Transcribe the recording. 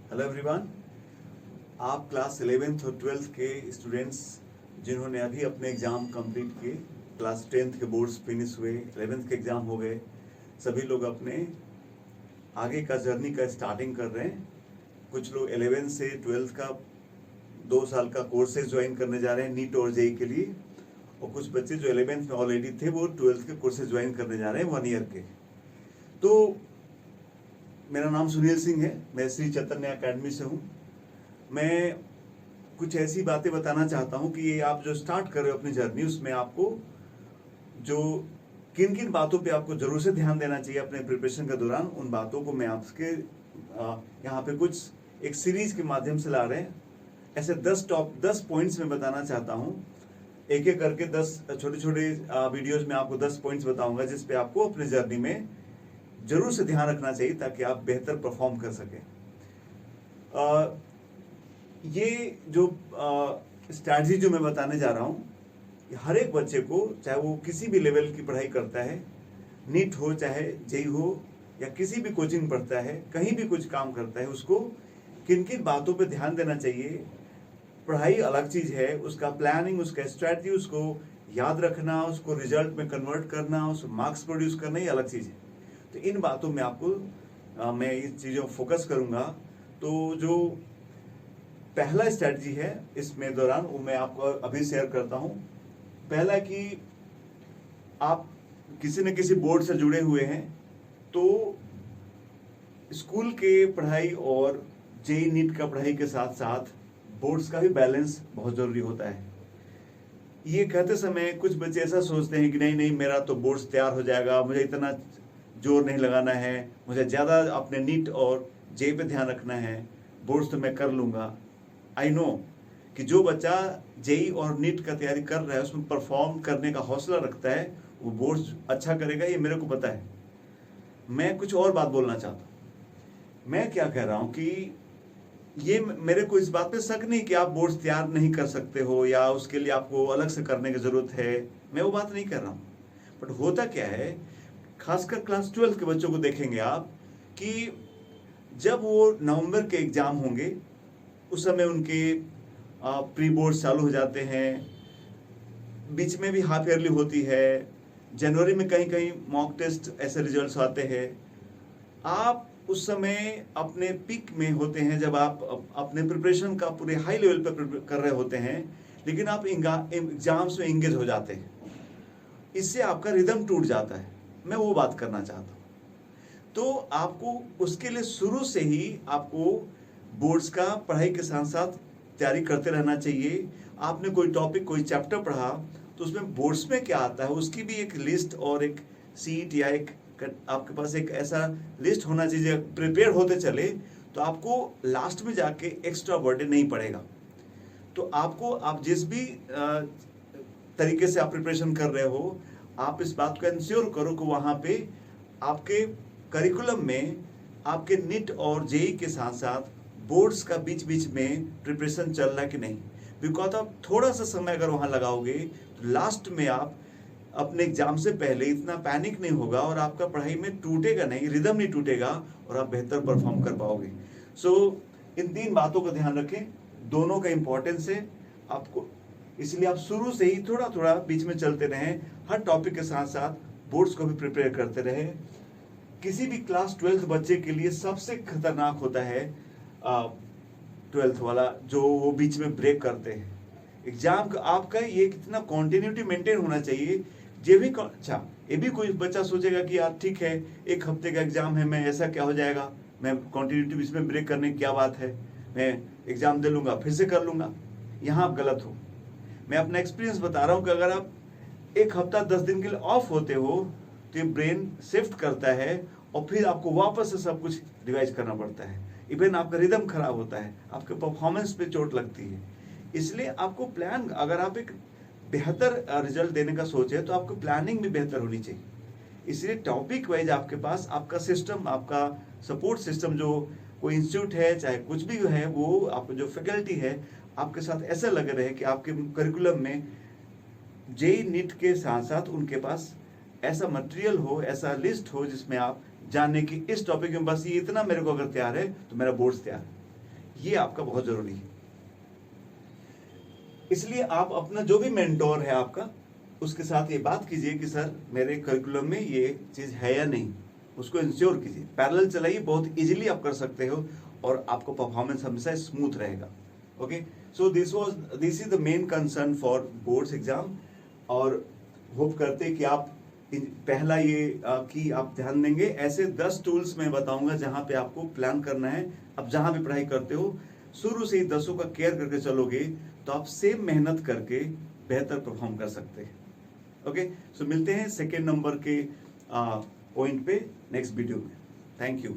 Hello everyone. आप class 11th और 12th के स्टूडेंट्स जिन्होंने अभी अपने एग्ज़ाम कंप्लीट किए, क्लास 10th के बोर्ड्स फिनिश हुए, 11th के एग्ज़ाम हो गए, सभी लोग अपने आगे का जर्नी का स्टार्टिंग कर रहे हैं। कुछ लोग 11th से 12th का 2 साल का कोर्सेज ज्वाइन करने जा रहे हैं नीट और जेई के लिए, और कुछ बच्चे जो 11th में ऑलरेडी थे वो 12th के कोर्सेज ज्वाइन करने जा रहे हैं 1 ईयर के। तो मेरा नाम सुनील सिंह है, मैं श्री चैतन्य अकेडमी से हूँ। मैं कुछ ऐसी बातें बताना चाहता हूँ कि ये आप जो स्टार्ट कर रहे हो अपनी जर्नी, उसमें आपको जो किन किन बातों पे आपको जरूर से ध्यान देना चाहिए अपने प्रिपरेशन के दौरान, उन बातों को मैं आपके यहाँ पे कुछ एक सीरीज के माध्यम से ला रहे हैं। ऐसे 10 पॉइंट्स में बताना चाहता हूँ, एक एक करके 10 छोटे छोटे वीडियोज में आपको 10 पॉइंट्स बताऊंगा जिसपे आपको अपनी जर्नी में जरूर से ध्यान रखना चाहिए ताकि आप बेहतर परफॉर्म कर सकें। ये जो स्ट्रैटेजी जो मैं बताने जा रहा हूँ, हर एक बच्चे को, चाहे वो किसी भी लेवल की पढ़ाई करता है, नीट हो चाहे जेई हो या किसी भी कोचिंग पढ़ता है, कहीं भी कुछ काम करता है, उसको किन किन बातों पे ध्यान देना चाहिए। पढ़ाई अलग चीज़ है, उसका प्लानिंग, उसका स्ट्रैटेजी, उसको याद रखना, उसको रिजल्ट में कन्वर्ट करना, उसको मार्क्स प्रोड्यूस करना, ये अलग चीज़ है। तो इन बातों में आपको मैं इस चीज़ों फोकस करूँगा। तो जो पहला स्ट्रैटेजी है इसमें दौरान वो मैं आपको अभी शेयर करता हूँ। पहला कि आप किसी न किसी बोर्ड से जुड़े हुए हैं, तो स्कूल के पढ़ाई और जेई नीट का पढ़ाई के साथ साथ बोर्ड्स का भी बैलेंस बहुत ज़रूरी होता है। ये कहते समय कुछ बच्चे ऐसा सोचते हैं कि नहीं नहीं, मेरा तो बोर्ड्स तैयार हो जाएगा, मुझे इतना जोर नहीं लगाना है, मुझे ज़्यादा अपने नीट और जेई पे ध्यान रखना है, बोर्ड्स तो मैं कर लूँगा। आई नो कि जो बच्चा जेई और नीट का तैयारी कर रहा है, उसमें परफॉर्म करने का हौसला रखता है, वो बोर्ड्स अच्छा करेगा, ये मेरे को पता है। मैं कुछ और बात बोलना चाहता हूँ। मैं क्या कह रहा हूँ कि ये मेरे को इस बात पे शक नहीं कि आप बोर्ड्स तैयार नहीं कर सकते हो या उसके लिए आपको अलग से करने की ज़रूरत है, मैं वो बात नहीं कर रहा हूँ। बट होता क्या है, खासकर क्लास 12 के बच्चों को देखेंगे आप कि जब वो नवंबर के एग्ज़ाम होंगे, उस समय उनके प्री बोर्ड चालू हो जाते हैं, बीच में भी हाफ ईयरली होती है, जनवरी में कहीं कहीं मॉक टेस्ट ऐसे रिजल्ट्स आते हैं। आप उस समय अपने पीक में होते हैं जब आप अपने प्रिपरेशन का पूरे हाई लेवल पर कर रहे होते हैं, लेकिन आप एग्जाम्स में इंगेज हो जाते हैं, इससे आपका रिदम टूट जाता है। मैं वो बात करना चाहता हूँ। तो आपको उसके लिए शुरू से ही आपको बोर्ड्स का पढ़ाई के साथ साथ तैयारी करते रहना चाहिए। आपने कोई टॉपिक, कोई चैप्टर पढ़ा, तो उसमें बोर्ड्स में क्या आता है उसकी भी एक लिस्ट और एक सीट या एक आपके पास एक ऐसा लिस्ट होना चाहिए। प्रिपेयर होते चले तो आपको लास्ट में जाके एक्स्ट्रा बर्डन नहीं पड़ेगा। तो आपको, आप जिस भी तरीके से आप प्रिपरेशन कर रहे हो, आप इस बात को इंश्योर करो कि वहाँ पे आपके करिकुलम में आपके नीट और जेई के साथ साथ बोर्ड्स का बीच बीच में प्रिपरेशन चल रहा है कि नहीं। बिकॉज आप थोड़ा सा समय अगर वहाँ लगाओगे तो लास्ट में आप अपने एग्जाम से पहले इतना पैनिक नहीं होगा और आपका पढ़ाई में टूटेगा नहीं, रिदम नहीं टूटेगा और आप बेहतर परफॉर्म कर पाओगे। सो इन 3 बातों का ध्यान रखें, दोनों का इम्पोर्टेंस है आपको, इसलिए आप शुरू से ही थोड़ा थोड़ा बीच में चलते रहें, हर टॉपिक के साथ साथ बोर्ड्स को भी प्रिपेयर करते रहें। किसी भी क्लास 12th बच्चे के लिए सबसे खतरनाक होता है 12th वाला, जो वो बीच में ब्रेक करते हैं एग्जाम का। आपका ये कितना कॉन्टिन्यूटी मेंटेन होना चाहिए। अच्छा, ये भी कोई बच्चा सोचेगा कि यार ठीक है, 1 हफ्ते का एग्जाम है, मैं ऐसा क्या हो जाएगा, मैं कॉन्टिन्यूटी बीच में ब्रेक करने की क्या बात है, मैं एग्जाम दे लूँगा फिर से कर लूँगा। यहाँ आप गलत हो। मैं अपना एक्सपीरियंस बता रहा हूँ कि अगर आप 1 हफ्ता 10 दिन के लिए ऑफ होते हो तो ये ब्रेन शिफ्ट करता है और फिर आपको वापस से सब कुछ रिवाइज करना पड़ता है। इवन आपका रिदम खराब होता है, आपके परफॉर्मेंस पे चोट लगती है। इसलिए आपको प्लान, अगर आप एक बेहतर रिजल्ट देने का सोचे तो आपको प्लानिंग भी बेहतर होनी चाहिए। इसलिए टॉपिक वाइज आपके पास आपका सिस्टम, आपका सपोर्ट सिस्टम, जो कोई इंस्टीट्यूट है चाहे कुछ भी है, वो आपको जो फैकल्टी है आपके साथ ऐसा लगे रहे कि आपके करिकुलम में जेई नीट के साथ साथ उनके पास ऐसा मटेरियल हो, ऐसा लिस्ट हो जिसमें आप जाने की इस टॉपिक में बस ये इतना मेरे को अगर तैयार है तो मेरा बोर्ड्स तैयार है। ये आपका बहुत जरूरी है। इसलिए आप अपना जो भी मेंटोर है आपका, उसके साथ ये बात कीजिए कि सर मेरे करिकुलम में ये चीज़ है या नहीं, उसको इंश्योर कीजिए। पैरेलल चलाइए, बहुत इजीली आप कर सकते हो और आपको परफॉर्मेंस हमेशा स्मूथ रहेगा। Okay, so this is the main concern for boards exam. और होप करते हैं कि आप पहला ये कि आप ध्यान देंगे। ऐसे 10 टूल्स मैं बताऊंगा जहां पे आपको प्लान करना है। अब जहां भी पढ़ाई करते हो, शुरू से ही 10 का केयर करके चलोगे तो आप सेम मेहनत करके बेहतर परफॉर्म कर सकते हैं। ओके, सो मिलते हैं सेकेंड नंबर के पॉइंट पे नेक्स्ट वीडियो में। Thank you.